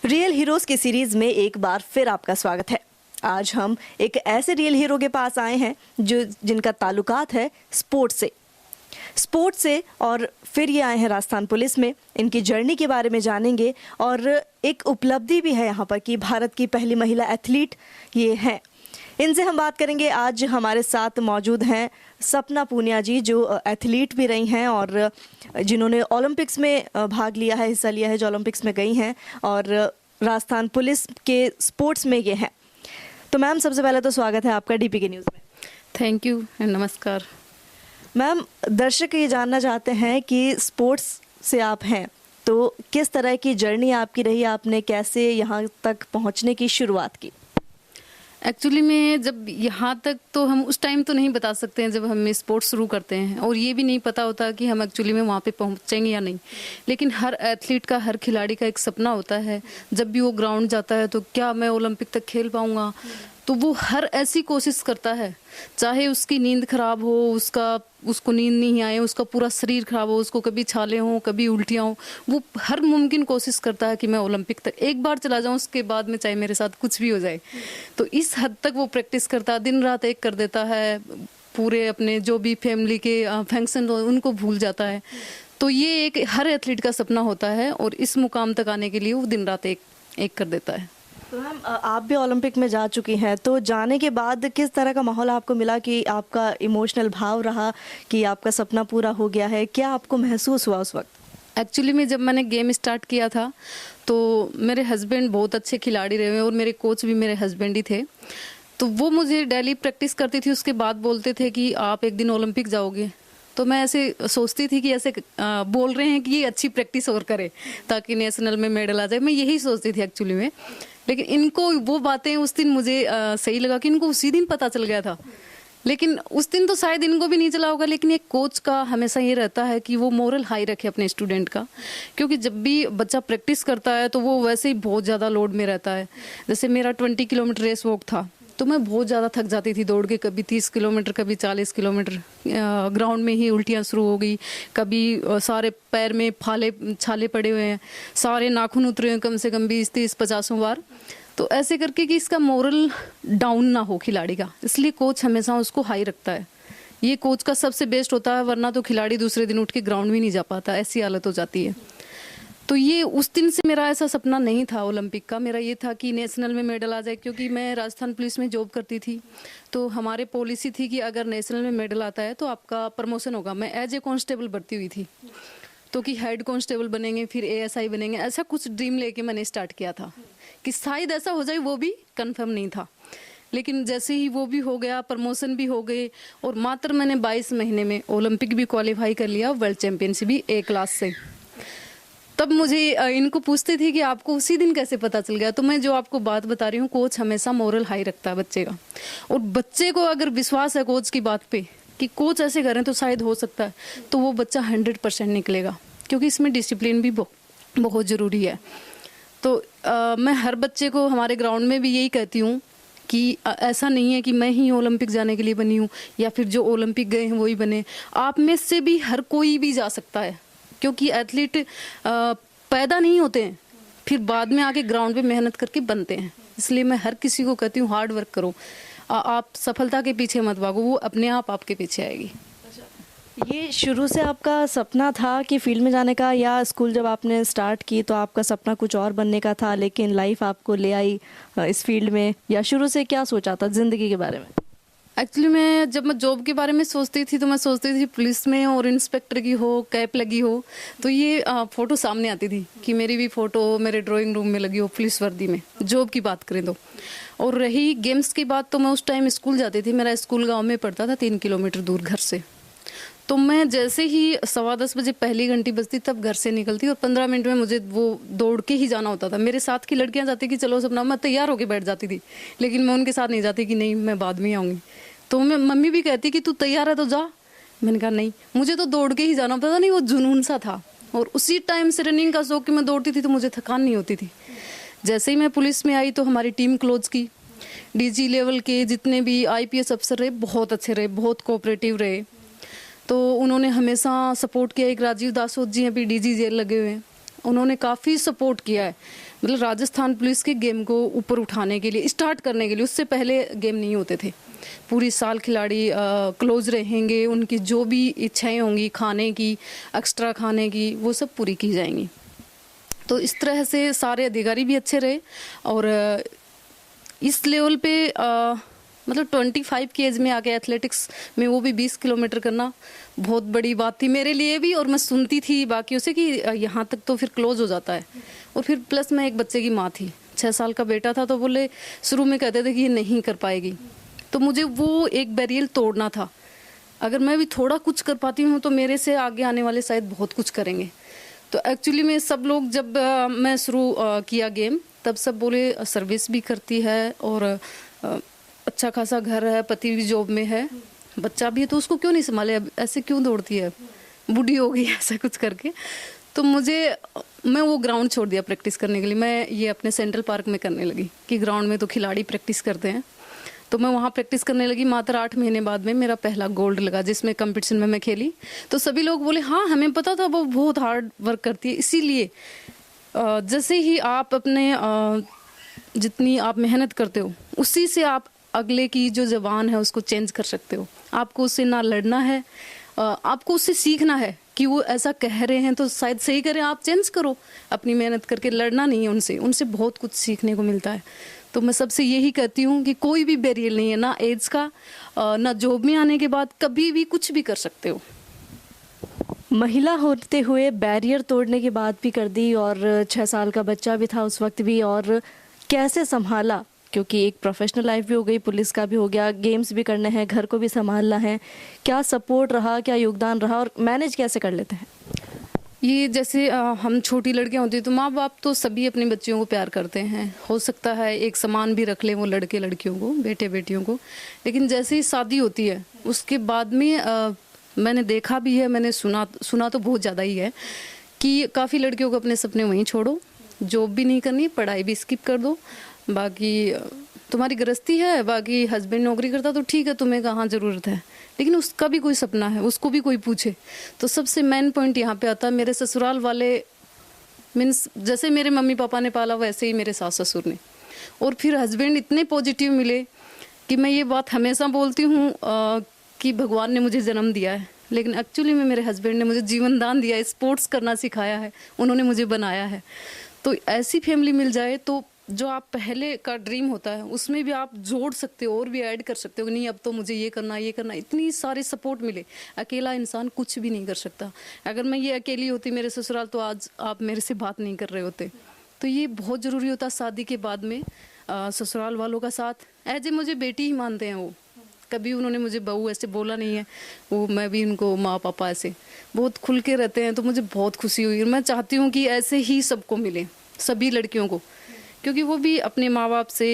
Real heroes की series में एक बार फिर आपका स्वागत है। आज हम एक ऐसे रियल हीरो के पास आए हैं जिनका ताल्लुकात है स्पोर्ट्स से और फिर ये आए हैं राजस्थान पुलिस में। इनकी जर्नी के बारे में जानेंगे और एक उपलब्धि भी है यहाँ पर कि भारत की पहली महिला एथलीट ये हैं। इनसे हम बात करेंगे। आज हमारे साथ मौजूद हैं सपना पूनिया जी, जो एथलीट भी रही हैं और जिन्होंने ओलंपिक्स में भाग लिया है, हिस्सा लिया है, जो ओलंपिक्स में गई हैं और राजस्थान पुलिस के स्पोर्ट्स में ये हैं। तो मैम, सबसे पहले तो स्वागत है आपका डीपी के न्यूज़ में। थैंक यू एंड नमस्कार। मैम, दर्शक ये जानना चाहते हैं कि स्पोर्ट्स से आप हैं तो किस तरह की जर्नी आपकी रही, आपने कैसे यहाँ तक पहुँचने की शुरुआत की? एक्चुअली में जब यहाँ तक तो हम उस टाइम तो नहीं बता सकते हैं जब हम स्पोर्ट्स शुरू करते हैं, और ये भी नहीं पता होता कि हम एक्चुअली में वहाँ पे पहुँचेंगे या नहीं। लेकिन हर एथलीट का, हर खिलाड़ी का एक सपना होता है, जब भी वो ग्राउंड जाता है तो क्या मैं ओलंपिक तक खेल पाऊँगा। तो वो हर ऐसी कोशिश करता है, चाहे उसकी नींद खराब हो, उसको नींद नहीं आए, उसका पूरा शरीर खराब हो, उसको कभी छाले हों, कभी उल्टियाँ हों, वो हर मुमकिन कोशिश करता है कि मैं ओलंपिक तक एक बार चला जाऊं, उसके बाद में चाहे मेरे साथ कुछ भी हो जाए। तो इस हद तक वो प्रैक्टिस करता है, दिन रात एक कर देता है, पूरे अपने जो भी फैमिली के फंक्शन उनको भूल जाता है। तो ये एक हर एथलीट का सपना होता है और इस मुकाम तक आने के लिए वो दिन रात एक कर देता है। तो मैम, आप भी ओलंपिक में जा चुकी हैं, तो जाने के बाद किस तरह का माहौल आपको मिला कि आपका इमोशनल भाव रहा कि आपका सपना पूरा हो गया है? क्या आपको महसूस हुआ उस वक्त? एक्चुअली में जब मैंने गेम स्टार्ट किया था तो मेरे हस्बैंड बहुत अच्छे खिलाड़ी रहे और मेरे कोच भी मेरे हस्बैंड ही थे। तो वो मुझे डेली प्रैक्टिस करती थी, उसके बाद बोलते थे कि आप एक दिन ओलंपिक जाओगे। तो मैं ऐसे सोचती थी कि ऐसे बोल रहे हैं कि ये अच्छी प्रैक्टिस और करे ताकि नेशनल में मेडल आ जाए, मैं यही सोचती थी एक्चुअली में। लेकिन इनको वो बातें उस दिन मुझे सही लगा कि इनको उसी दिन पता चल गया था। लेकिन उस दिन तो शायद इनको भी नहीं चला होगा, लेकिन एक कोच का हमेशा ये रहता है कि वो मोरल हाई रखे अपने स्टूडेंट का, क्योंकि जब भी बच्चा प्रैक्टिस करता है तो वो वैसे ही बहुत ज़्यादा लोड में रहता है। जैसे मेरा 20 किलोमीटर रेस वॉक था तो मैं बहुत ज़्यादा थक जाती थी दौड़ के, कभी 30 किलोमीटर, कभी 40 किलोमीटर। ग्राउंड में ही उल्टियाँ शुरू हो गई, कभी सारे पैर में छाले पड़े हुए हैं, सारे नाखून उतरे हैं कम से कम 20-30-50 बार। तो ऐसे करके कि इसका मोरल डाउन ना हो खिलाड़ी का, इसलिए कोच हमेशा उसको हाई रखता है। ये कोच का सबसे बेस्ट होता है, वरना तो खिलाड़ी दूसरे दिन उठ के ग्राउंड भी नहीं जा पाता, ऐसी हालत हो जाती है। तो ये उस दिन से मेरा ऐसा सपना नहीं था ओलंपिक का, मेरा ये था कि नेशनल में मेडल आ जाए। क्योंकि मैं राजस्थान पुलिस में जॉब करती थी तो हमारे पॉलिसी थी कि अगर नेशनल में मेडल आता है तो आपका प्रमोशन होगा। मैं एज ए कांस्टेबल भर्ती हुई थी, तो कि हेड कांस्टेबल बनेंगे, फिर एएसआई बनेंगे, ऐसा कुछ ड्रीम लेके मैंने स्टार्ट किया था कि शायद ऐसा हो जाए, वो भी कंफर्म नहीं था। लेकिन जैसे ही वो भी हो गया, प्रमोशन भी हो गए, और मात्र मैंने 22 महीने में ओलंपिक भी क्वालिफाई कर लिया, वर्ल्ड चैंपियनशिप भी ए क्लास से। तब मुझे इनको पूछते थे कि आपको उसी दिन कैसे पता चल गया। तो मैं जो आपको बात बता रही हूँ, कोच हमेशा मोरल हाई रखता है बच्चे का, और बच्चे को अगर विश्वास है कोच की बात पे कि कोच ऐसे करें तो शायद हो सकता है, तो वो बच्चा 100% निकलेगा, क्योंकि इसमें डिसिप्लिन भी बहुत ज़रूरी है। तो मैं हर बच्चे को हमारे ग्राउंड में भी यही कहती हूँ कि ऐसा नहीं है कि मैं ही ओलंपिक जाने के लिए बनी हूँ या फिर जो ओलंपिक गए हैं वही बने। आप में से भी हर कोई भी जा सकता है, क्योंकि एथलीट पैदा नहीं होते हैं, फिर बाद में आके ग्राउंड पे मेहनत करके बनते हैं। इसलिए मैं हर किसी को कहती हूँ, हार्ड वर्क करो, आप सफलता के पीछे मत भागो, वो अपने आप आपके पीछे आएगी। ये शुरू से आपका सपना था कि फील्ड में जाने का, या स्कूल जब आपने स्टार्ट की तो आपका सपना कुछ और बनने का था लेकिन लाइफ आपको ले आई इस फील्ड में, या शुरू से क्या सोचा था ज़िंदगी के बारे में? एक्चुअली मैं जब मैं जॉब के बारे में सोचती थी तो मैं सोचती थी पुलिस में और इंस्पेक्टर की हो, कैप लगी हो, तो ये फ़ोटो सामने आती थी कि मेरी भी फ़ोटो मेरे ड्राइंग रूम में लगी हो पुलिस वर्दी में, जॉब की बात करें तो। और रही गेम्स की बात, तो मैं उस टाइम स्कूल जाती थी, मेरा स्कूल गाँव में पड़ता था 3 किलोमीटर दूर घर से। तो मैं जैसे ही 10:15 बजे पहली घंटी बजती तब घर से निकलती, और 15 मिनट में मुझे वो दौड़ के ही जाना होता था। मेरे साथ की लड़कियां जाती कि चलो सपना, मैं तैयार होके बैठ जाती थी, लेकिन मैं उनके साथ नहीं जाती कि नहीं मैं बाद में आऊँगी। तो मैं मम्मी भी कहती कि तू तैयार है तो जा, मैंने कहा नहीं, मुझे तो दौड़ के ही जाना, पता नहीं वो जुनून सा था। और उसी टाइम से रनिंग का शौक कि मैं दौड़ती थी तो मुझे थकान नहीं होती थी। जैसे ही मैं पुलिस में आई तो हमारी टीम क्लोज की, डीजी लेवल के जितने भी आईपीएस अफसर रहे बहुत अच्छे रहे, बहुत कोऑपरेटिव रहे। तो उन्होंने हमेशा सपोर्ट किया। एक राजीव दासोत जी अभी डीजी जेल लगे हुए हैं, उन्होंने काफ़ी सपोर्ट किया है। मतलब राजस्थान पुलिस के गेम को ऊपर उठाने के लिए, स्टार्ट करने के लिए। उससे पहले गेम नहीं होते थे। पूरी साल खिलाड़ी क्लोज रहेंगे, उनकी जो भी इच्छाएं होंगी खाने की, एक्स्ट्रा खाने की, वो सब पूरी की जाएंगी। तो इस तरह से सारे अधिकारी भी अच्छे रहे। और इस लेवल पे मतलब 25 की एज में आके एथलेटिक्स में वो भी 20 किलोमीटर करना बहुत बड़ी बात थी मेरे लिए भी। और मैं सुनती थी बाकियों से कि यहाँ तक तो फिर क्लोज हो जाता है। और फिर प्लस मैं एक बच्चे की माँ थी, 6 साल का बेटा था, तो बोले शुरू में कहते थे कि ये नहीं कर पाएगी। तो मुझे वो एक बैरियर तोड़ना था। अगर मैं भी थोड़ा कुछ कर पाती हूँ तो मेरे से आगे आने वाले शायद बहुत कुछ करेंगे। तो एक्चुअली में सब लोग जब मैं शुरू किया गेम, तब सब बोले सर्विस भी करती है और अच्छा खासा घर है, पति भी जॉब में है, बच्चा भी है, तो उसको क्यों नहीं संभाले, अब ऐसे क्यों दौड़ती है, बूढ़ी हो गई ऐसा कुछ करके। तो मैं वो ग्राउंड छोड़ दिया प्रैक्टिस करने के लिए। मैं ये अपने सेंट्रल पार्क में करने लगी कि ग्राउंड में तो खिलाड़ी प्रैक्टिस करते हैं। तो मैं वहाँ प्रैक्टिस करने लगी। मात्र 8 महीने बाद में मेरा पहला गोल्ड लगा, जिसमें कंपटीशन में मैं खेली। तो सभी लोग बोले हाँ हमें पता था वो बहुत हार्ड वर्क करती है। इसीलिए जैसे ही आप अपने जितनी आप मेहनत करते हो, उसी से आप अगले की जो जबान है उसको चेंज कर सकते हो। आपको उससे ना लड़ना है, आपको उससे सीखना है कि वो ऐसा कह रहे हैं तो शायद सही करें, आप चेंज करो अपनी मेहनत करके। लड़ना नहीं है उनसे बहुत कुछ सीखने को मिलता है। तो मैं सबसे यही कहती हूँ कि कोई भी बैरियर नहीं है, ना एज का, ना जॉब में आने के बाद, कभी भी कुछ भी कर सकते हो। महिला होते हुए बैरियर तोड़ने की बात भी कर दी, और 6 साल का बच्चा भी था उस वक्त भी, और कैसे संभाला, क्योंकि एक प्रोफेशनल लाइफ भी हो गई, पुलिस का भी हो गया, गेम्स भी करने हैं, घर को भी संभालना है। क्या सपोर्ट रहा, क्या योगदान रहा, और मैनेज कैसे कर लेते हैं? ये जैसे हम छोटी लड़कियां होती हैं तो माँ बाप तो सभी अपने बच्चियों को प्यार करते हैं। हो सकता है एक समान भी रख ले वो लड़के लड़कियों को, बेटे बेटियों को। लेकिन जैसे ही शादी होती है उसके बाद में मैंने देखा भी है, मैंने सुना तो बहुत ज़्यादा ही है कि काफ़ी लड़कियों को अपने सपने वहीं छोड़ो, जॉब भी नहीं करनी, पढ़ाई भी स्किप कर दो, बाकी तुम्हारी गृहस्थी है, बाकी हस्बैंड नौकरी करता तो ठीक है, तुम्हें कहाँ ज़रूरत है। लेकिन उसका भी कोई सपना है, उसको भी कोई पूछे। तो सबसे मेन पॉइंट यहाँ पे आता है, मेरे ससुराल वाले मीन्स जैसे मेरे मम्मी पापा ने पाला वैसे ही मेरे सास ससुर ने। और फिर हस्बैंड इतने पॉजिटिव मिले कि मैं ये बात हमेशा बोलती हूँ कि भगवान ने मुझे जन्म दिया है, लेकिन एक्चुअली में मेरे हस्बैंड ने मुझे जीवन दान दिया है, स्पोर्ट्स करना सिखाया है, उन्होंने मुझे बनाया है। तो ऐसी फैमिली मिल जाए तो जो आप पहले का ड्रीम होता है उसमें भी आप जोड़ सकते हो और भी ऐड कर सकते हो कि नहीं अब तो मुझे ये करना इतनी सारी सपोर्ट मिले। अकेला इंसान कुछ भी नहीं कर सकता। अगर मैं ये अकेली होती मेरे ससुराल तो आज आप मेरे से बात नहीं कर रहे होते। तो ये बहुत ज़रूरी होता शादी के बाद में ससुराल वालों का साथ। एज ए मुझे बेटी ही मानते हैं वो, कभी उन्होंने मुझे बहू ऐसे बोला नहीं है। वो मैं भी उनको माँ पापा ऐसे बहुत खुल के रहते हैं, तो मुझे बहुत खुशी हुई। और मैं चाहती हूँ कि ऐसे ही सबको मिले, सभी लड़कियों को, क्योंकि वो भी अपने माँ बाप से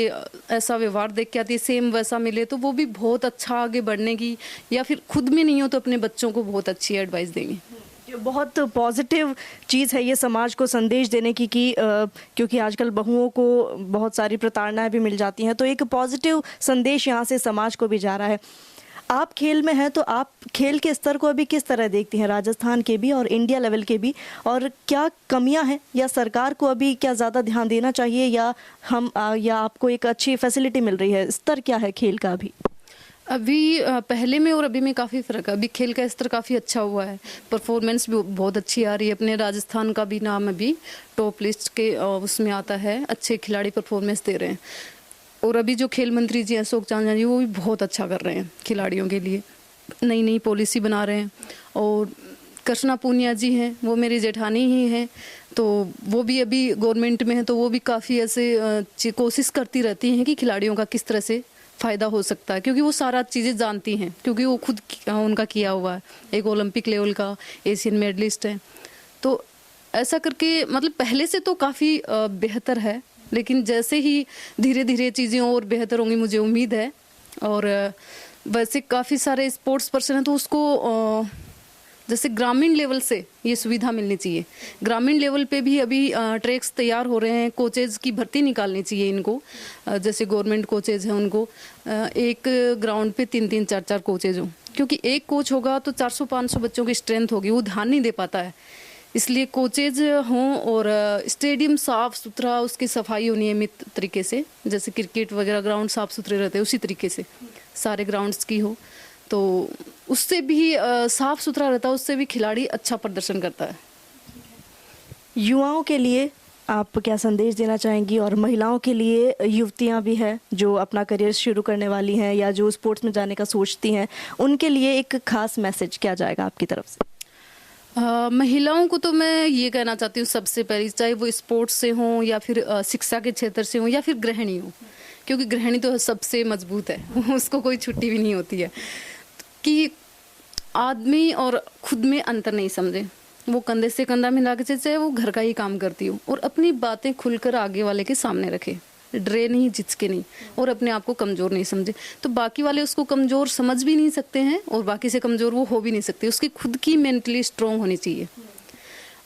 ऐसा व्यवहार देख के आती है, सेम वैसा मिले तो वो भी बहुत अच्छा आगे बढ़ने की, या फिर खुद में नहीं हो तो अपने बच्चों को बहुत अच्छी एडवाइस देंगे। बहुत पॉजिटिव चीज़ है ये समाज को संदेश देने की कि क्योंकि आजकल बहुओं को बहुत सारी प्रताड़नाएं भी मिल जाती हैं, तो एक पॉजिटिव संदेश यहाँ से समाज को भी जा रहा है। आप खेल में हैं तो आप खेल के स्तर को अभी किस तरह देखती हैं, राजस्थान के भी और इंडिया लेवल के भी, और क्या कमियां हैं, या सरकार को अभी क्या ज़्यादा ध्यान देना चाहिए, या आपको एक अच्छी फैसिलिटी मिल रही है? स्तर क्या है खेल का अभी? अभी पहले में और अभी में काफ़ी फ़र्क है। अभी खेल का स्तर काफ़ी अच्छा हुआ है, परफॉर्मेंस भी बहुत अच्छी आ रही है। अपने राजस्थान का भी नाम अभी टॉप लिस्ट के उसमें आता है, अच्छे खिलाड़ी परफॉर्मेंस दे रहे हैं। और अभी जो खेल मंत्री जी अशोक चांदना जी वो भी बहुत अच्छा कर रहे हैं खिलाड़ियों के लिए, नई नई पॉलिसी बना रहे हैं। और कृष्णा पूनिया जी हैं, वो मेरी जेठानी ही हैं, तो वो भी अभी गवर्नमेंट में है, तो वो भी काफ़ी ऐसे कोशिश करती रहती हैं कि खिलाड़ियों का किस तरह से फ़ायदा हो सकता है, क्योंकि वो सारा चीज़ें जानती हैं, क्योंकि वो खुद उनका किया हुआ है, एक ओलंपिक लेवल का एशियन मेडलिस्ट है। तो ऐसा करके मतलब पहले से तो काफ़ी बेहतर है, लेकिन जैसे ही धीरे धीरे चीज़ें और बेहतर होंगी मुझे उम्मीद है। और वैसे काफ़ी सारे स्पोर्ट्स पर्सन हैं तो उसको जैसे ग्रामीण लेवल से ये सुविधा मिलनी चाहिए। ग्रामीण लेवल पे भी अभी ट्रैक्स तैयार हो रहे हैं, कोचेज़ की भर्ती निकालनी चाहिए इनको। जैसे गवर्नमेंट कोचेज़ हैं उनको एक ग्राउंड पे 3-3, 4-4 कोचेज़ हों, क्योंकि एक कोच होगा तो 400-500 बच्चों की स्ट्रेंथ होगी, वो ध्यान नहीं दे पाता है इसलिए कोचेज हों और स्टेडियम साफ सुथरा, उसकी सफाई हो नियमित तरीके से, जैसे क्रिकेट वगैरह ग्राउंड साफ सुथरे रहते हैं उसी तरीके से सारे ग्राउंड्स की हो, तो उससे भी साफ सुथरा रहता है, उससे भी खिलाड़ी अच्छा प्रदर्शन करता है। युवाओं के लिए आप क्या संदेश देना चाहेंगी, और महिलाओं के लिए, युवतियां भी हैं जो अपना करियर शुरू करने वाली हैं या जो स्पोर्ट्स में जाने का सोचती हैं, उनके लिए एक खास मैसेज क्या जाएगा आपकी तरफ से? महिलाओं को तो मैं ये कहना चाहती हूँ सबसे पहले, चाहे वो स्पोर्ट्स से हों या फिर शिक्षा के क्षेत्र से हों या फिर गृहिणी हो, क्योंकि गृहिणी तो सबसे मजबूत है उसको कोई छुट्टी भी नहीं होती है, कि आदमी और खुद में अंतर नहीं समझे, वो कंधे से कंधा मिला के चाहे वो घर का ही काम करती हो, और अपनी बातें खुलकर आगे वाले के सामने रखे, डरे नहीं, झिझके नहीं, और अपने आप को कमज़ोर नहीं समझे। तो बाकी वाले उसको कमज़ोर समझ भी नहीं सकते हैं और बाकी से कमज़ोर वो हो भी नहीं सकते, उसकी खुद की मेंटली स्ट्रॉन्ग होनी चाहिए।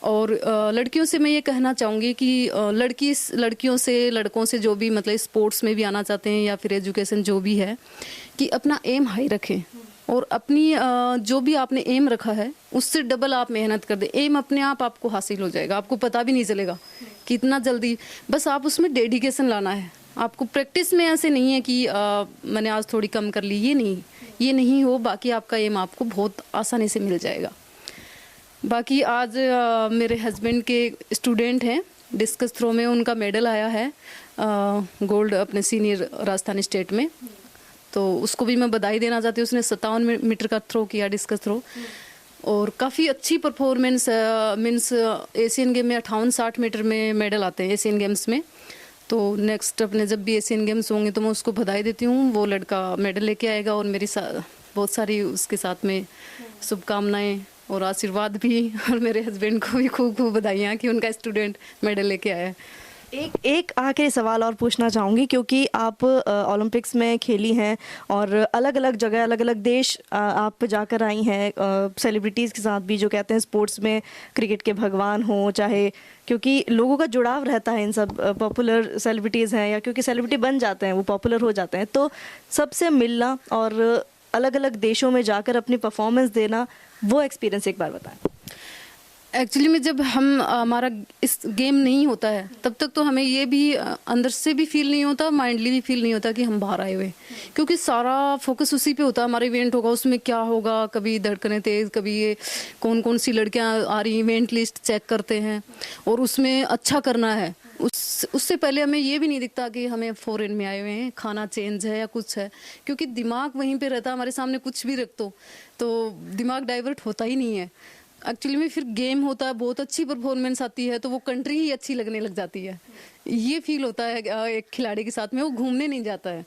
और लड़कियों से मैं ये कहना चाहूँगी कि लड़कियों से, लड़कों से जो भी मतलब स्पोर्ट्स में भी आना चाहते हैं या फिर एजुकेशन जो भी है, कि अपना एम हाई रखें और अपनी जो भी आपने एम रखा है उससे डबल आप मेहनत कर दें। एम अपने आप आपको हासिल हो जाएगा, आपको पता भी नहीं चलेगा कि इतना जल्दी, बस आप उसमें डेडिकेशन लाना है। आपको प्रैक्टिस में ऐसे नहीं है कि मैंने आज थोड़ी कम कर ली, ये नहीं हो, बाकी आपका एम आपको बहुत आसानी से मिल जाएगा। बाकी आज मेरे हस्बैंड के स्टूडेंट हैं, डिस्कस थ्रो में उनका मेडल आया है गोल्ड अपने सीनियर राजस्थानी स्टेट में, तो उसको भी मैं बधाई देना चाहती हूँ। उसने 57 मीटर का थ्रो किया, डिस्कस थ्रो, और काफ़ी अच्छी परफॉर्मेंस, मीन्स एशियन गेम में 58-60 मीटर में मेडल आते हैं एशियन गेम्स में। तो नेक्स्ट अपने जब भी एशियन गेम्स होंगे तो मैं उसको बधाई देती हूँ, वो लड़का मेडल लेके आएगा, और मेरी बहुत सारी उसके साथ में शुभकामनाएं और आशीर्वाद भी, और मेरे हस्बैंड को भी खूब खूब बधाइयाँ कि उनका स्टूडेंट मेडल लेके आया है। एक आखिरी सवाल और पूछना चाहूँगी, क्योंकि आप ओलंपिक्स में खेली हैं और अलग अलग जगह, अलग अलग देश आप जाकर आई हैं, सेलिब्रिटीज़ के साथ भी, जो कहते हैं स्पोर्ट्स में क्रिकेट के भगवान हों, चाहे, क्योंकि लोगों का जुड़ाव रहता है इन सब पॉपुलर सेलिब्रिटीज़ हैं, या क्योंकि सेलिब्रिटी बन जाते हैं, वो पॉपुलर हो जाते हैं, तो सबसे मिलना और अलग अलग देशों में जाकर अपनी परफॉर्मेंस देना, वो एक्सपीरियंस एक बार बताएं। एक्चुअली में जब हमारा इस गेम नहीं होता है तब तक तो हमें ये भी अंदर से भी फील नहीं होता, माइंडली भी फील नहीं होता कि हम बाहर आए हुए, क्योंकि सारा फोकस उसी पे होता है। हमारा इवेंट होगा, उसमें क्या होगा, कभी धड़कनें तेज, कभी ये कौन कौन सी लड़कियां आ रही, इवेंट लिस्ट चेक करते हैं और उसमें अच्छा करना है। उससे पहले हमें ये भी नहीं दिखता कि हमें फॉरेन में आए हुए हैं, खाना चेंज है या कुछ है, क्योंकि दिमाग वहीं पे रहता है, हमारे सामने कुछ भी रख दो तो दिमाग डाइवर्ट होता ही नहीं है। एक्चुअली में फिर गेम होता है, बहुत अच्छी परफॉर्मेंस आती है तो वो कंट्री ही अच्छी लगने लग जाती है, ये फील होता है एक खिलाड़ी के साथ में, वो घूमने नहीं जाता है।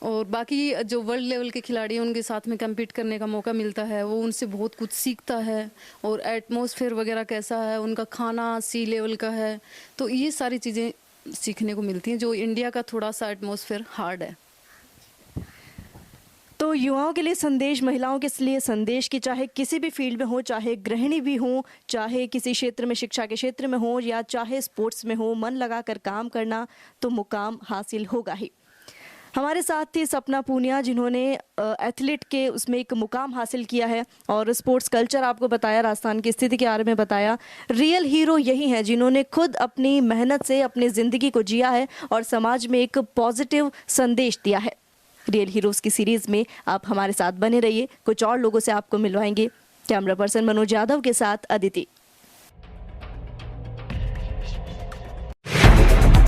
और बाकी जो वर्ल्ड लेवल के खिलाड़ी हैं उनके साथ में कम्पीट करने का मौका मिलता है, वो उनसे बहुत कुछ सीखता है, और एटमॉस्फेयर वगैरह कैसा है, उनका खाना सी लेवल का है, तो ये सारी चीज़ें सीखने को मिलती हैं, जो इंडिया का थोड़ा सा एटमॉस्फेयर हार्ड है। तो युवाओं के लिए संदेश, महिलाओं के लिए संदेश कि चाहे किसी भी फील्ड में हो, चाहे गृहिणी भी हो, चाहे किसी क्षेत्र में, शिक्षा के क्षेत्र में हो, या चाहे स्पोर्ट्स में हो, मन लगाकर काम करना तो मुकाम हासिल होगा ही। हमारे साथ थी सपना पूनिया, जिन्होंने एथलीट के उसमें एक मुकाम हासिल किया है और स्पोर्ट्स कल्चर आपको बताया, राजस्थान की स्थिति के बारे में बताया। रियल हीरो यही हैं जिन्होंने खुद अपनी मेहनत से अपनी ज़िंदगी को जिया है और समाज में एक पॉजिटिव संदेश दिया है। रियल हीरोज़ की सीरीज़ में आप हमारे साथ बने रहिए, कुछ और लोगों से आपको मिलवाएंगे। कैमरा पर्सन मनोज यादव के साथ अदिति।